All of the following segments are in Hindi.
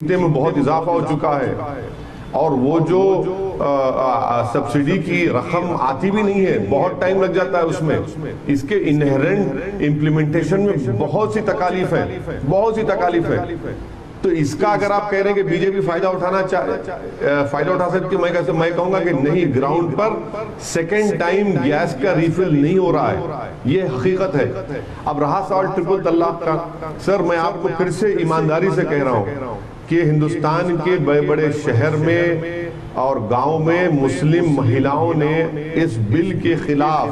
में बहुत इजाफा हो चुका है और वो जो सब्सिडी की रकम आती भी नहीं है, बहुत टाइम लग जाता है उसमें। इसके इनहेरेंट इम्प्लीमेंटेशन में बहुत सी तकालीफ है, बहुत सी तकालीफ है। तो इसका अगर आप कह रहे हैं कि बीजेपी फायदा उठा सकती है, मैं कहूंगा कि नहीं। ग्राउंड पर सेकेंड टाइम गैस का रिफिल नहीं हो रहा है, ये हकीकत है। अब रहा सवाल ट्रिपल तलाक का, सर मैं आपको फिर से ईमानदारी से कह रहा हूं कि हिंदुस्तान के बड़े बड़े शहर में और गांव में मुस्लिम महिलाओं ने इस बिल के खिलाफ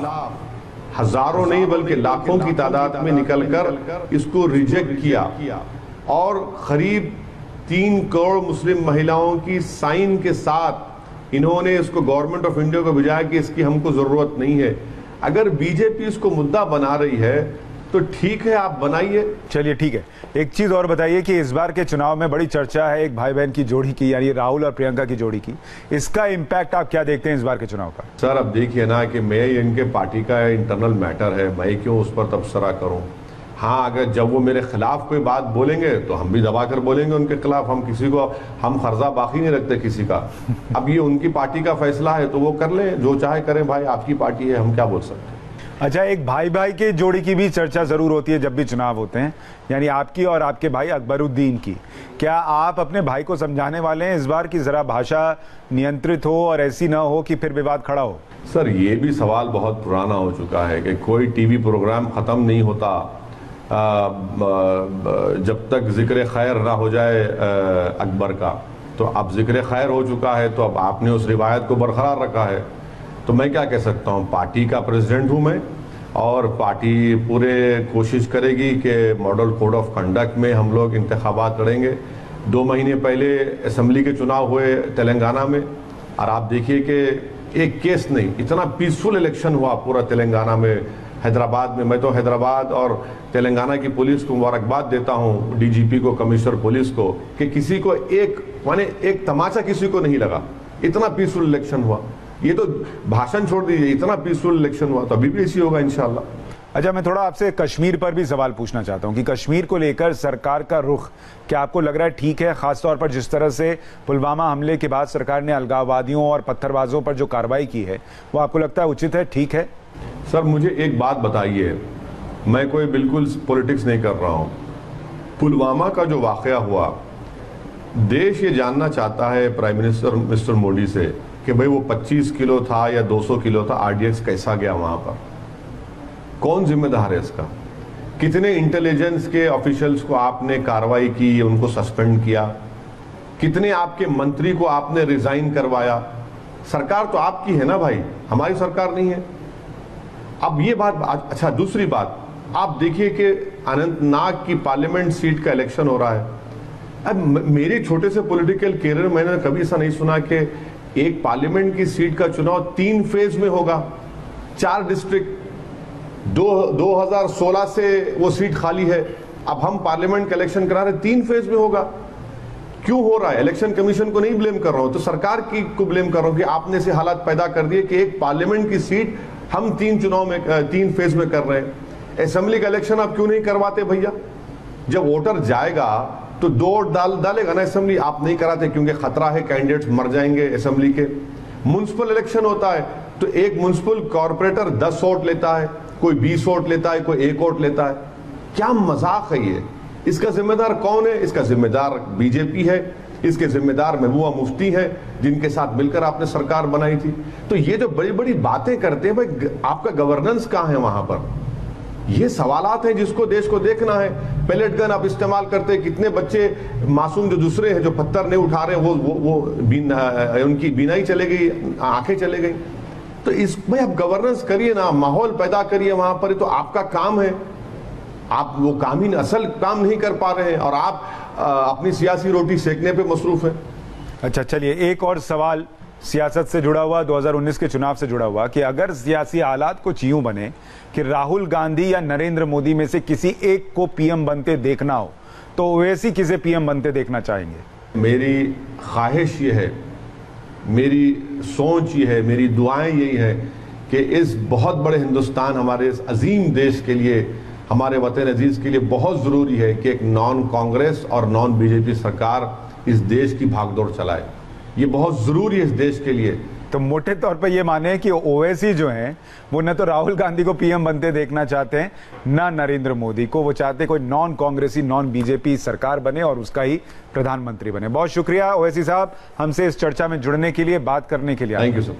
हजारों नहीं बल्कि लाखों की तादाद में निकलकर इसको रिजेक्ट किया और करीब 3 करोड़ मुस्लिम महिलाओं की साइन के साथ इन्होंने इसको गवर्नमेंट ऑफ इंडिया को भेजा कि इसकी हमको जरूरत नहीं है। अगर बीजेपी इसको मुद्दा बना रही है तो ठीक है, आप बनाइए। चलिए ठीक है। एक चीज और बताइए कि इस बार के चुनाव में बड़ी चर्चा है एक भाई बहन की जोड़ी की, यानी राहुल और प्रियंका की जोड़ी की। इसका इम्पैक्ट आप क्या देखते हैं इस बार के चुनाव का? सर अब देखिए ना कि मैं इनके पार्टी का इंटरनल मैटर है, मैं क्यों उस पर तबसरा करूं। हाँ, अगर जब वो मेरे खिलाफ कोई बात बोलेंगे तो हम भी दबा कर बोलेंगे उनके खिलाफ। हम किसी को हम खर्जा बाकी नहीं रखते किसी का। अब ये उनकी पार्टी का फैसला है तो वो कर लें, जो चाहे करें भाई, आपकी पार्टी है, हम क्या बोल सकते हैं। अच्छा, एक भाई भाई के जोड़ी की भी चर्चा जरूर होती है जब भी चुनाव होते हैं, यानी आपकी और आपके भाई अकबरुद्दीन की। क्या आप अपने भाई को समझाने वाले हैं इस बार की जरा भाषा नियंत्रित हो और ऐसी ना हो कि फिर विवाद खड़ा हो? सर ये भी सवाल बहुत पुराना हो चुका है कि कोई टीवी प्रोग्राम खत्म नहीं होता जब तक जिक्र खैर ना हो जाए अकबर का। तो अब जिक्र खैर हो चुका है तो अब आपने उस रिवायत को बरकरार रखा है, तो मैं क्या कह सकता हूँ। पार्टी का प्रेसिडेंट हूँ मैं और पार्टी पूरे कोशिश करेगी कि मॉडल कोड ऑफ कंडक्ट में हम लोग इंतखाबात लड़ेंगे। 2 महीने पहले असेंबली के चुनाव हुए तेलंगाना में और आप देखिए कि एक केस नहीं, इतना पीसफुल इलेक्शन हुआ पूरा तेलंगाना में, हैदराबाद में। मैं तो हैदराबाद और तेलंगाना की पुलिस को मुबारकबाद देता हूँ, डीजीपी को, कमिश्नर पुलिस को, कि किसी को एक तमाचा किसी को नहीं लगा। इतना पीसफुल इलेक्शन हुआ। ये तो भाषण छोड़ दीजिए, इतना पीसफुल इलेक्शन हुआ, तो अभी भी ऐसी होगा इंशाल्लाह। अच्छा, मैं थोड़ा आपसे कश्मीर पर भी सवाल पूछना चाहता हूं कि कश्मीर को लेकर सरकार का रुख क्या आपको लग रहा है ठीक है? खासतौर पर जिस तरह से पुलवामा हमले के बाद सरकार ने अलगाववादियों और पत्थरबाजों पर जो कार्रवाई की है, वो आपको लगता है उचित है, ठीक है? सर मुझे एक बात बताइए, मैं कोई बिल्कुल पॉलिटिक्स नहीं कर रहा हूं। पुलवामा का जो वाकया हुआ, देश ये जानना चाहता है प्राइम मिनिस्टर मिस्टर मोदी से कि भाई वो 25 किलो था या 200 किलो था, आरडीएक्स कैसा गया वहां पर, कौन जिम्मेदार है इसका? कितने इंटेलिजेंस के ऑफिशियल्स को आपने कार्रवाई की, उनको सस्पेंड किया? कितने आपके मंत्री को आपने रिजाइन करवाया? सरकार तो आपकी है ना भाई, हमारी सरकार नहीं है। अब ये बात, अच्छा दूसरी बात, आप देखिए कि अनंतनाग की पार्लियामेंट सीट का इलेक्शन हो रहा है। अब मेरे छोटे से पॉलिटिकल कैरियर में मैंने कभी ऐसा नहीं सुना कि एक पार्लियामेंट की सीट का चुनाव 3 फेज में होगा। 4 डिस्ट्रिक्ट, 2016 से वो सीट खाली है, अब हम पार्लियामेंट का इलेक्शन करा रहे, 3 फेज में होगा। क्यों हो रहा है? इलेक्शन कमीशन को नहीं ब्लेम कर रहा हूं, तो सरकार की को ब्लेम कर रहा हूं कि आपने ऐसे हालात पैदा कर दिए कि एक पार्लियामेंट की सीट हम 3 फेज में कर रहे हैं। असेंबली का इलेक्शन आप क्यों नहीं करवाते भैया? जब वोटर जाएगा तो 2 वोट डालेगा ना असेंबली, आप नहीं कराते क्योंकि खतरा है कैंडिडेट्स मर जाएंगे असेंबली के। म्युनिसिपल इलेक्शन होता है तो एक म्युनिसिपल कॉर्पोरेटर 10 वोट लेता है, कोई 20 वोट लेता है, कोई 1 वोट लेता है। क्या मजाक है ये? इसका जिम्मेदार कौन है? इसका जिम्मेदार बीजेपी है, इसके जिम्मेदार महबूबा मुफ्ती है, जिनके साथ मिलकर आपने सरकार बनाई थी। तो ये जो बड़ी बड़ी बातें करते हैं भाई, आपका गवर्नेंस कहां है वहां पर? ये सवालात हैं जिसको देश को देखना है। पैलेट गन आप इस्तेमाल करते हैं, कितने बच्चे मासूम जो दूसरे हैं जो पत्थर नहीं उठा रहे, वो उनकी बीनाई चले गई, आंखें चले गई। तो इसमें आप गवर्नेंस करिए ना, माहौल पैदा करिए वहां पर, तो आपका काम है। आप वो काम ही असल काम नहीं कर पा रहे हैं और आप अपनी सियासी रोटी सेकने पे मसरूफ है। अच्छा चलिए, एक और सवाल सियासत से जुड़ा हुआ, 2019 के चुनाव से जुड़ा हुआ, कि अगर सियासी हालात कुछ यूं बने कि राहुल गांधी या नरेंद्र मोदी में से किसी एक को पीएम बनते देखना हो, तो ओवैसी किसे पीएम बनते देखना चाहेंगे? मेरी ख्वाहिश ये है, मेरी सोच ये है, मेरी दुआएं यही है कि इस बहुत बड़े हिंदुस्तान, हमारे इस अजीम देश के लिए, हमारे वतन अजीज के लिए बहुत ज़रूरी है कि एक नॉन कांग्रेस और नॉन बीजेपी सरकार इस देश की भागदौड़ चलाए। ये बहुत जरूरी है इस देश के लिए। तो मोटे तौर पे ये माने कि ओवैसी जो हैं वो न तो राहुल गांधी को पीएम बनते देखना चाहते हैं, ना नरेंद्र मोदी को। वो चाहते कोई नॉन कांग्रेसी, नॉन बीजेपी सरकार बने और उसका ही प्रधानमंत्री बने। बहुत शुक्रिया ओवैसी साहब हमसे इस चर्चा में जुड़ने के लिए, बात करने के लिए। Thank you sir.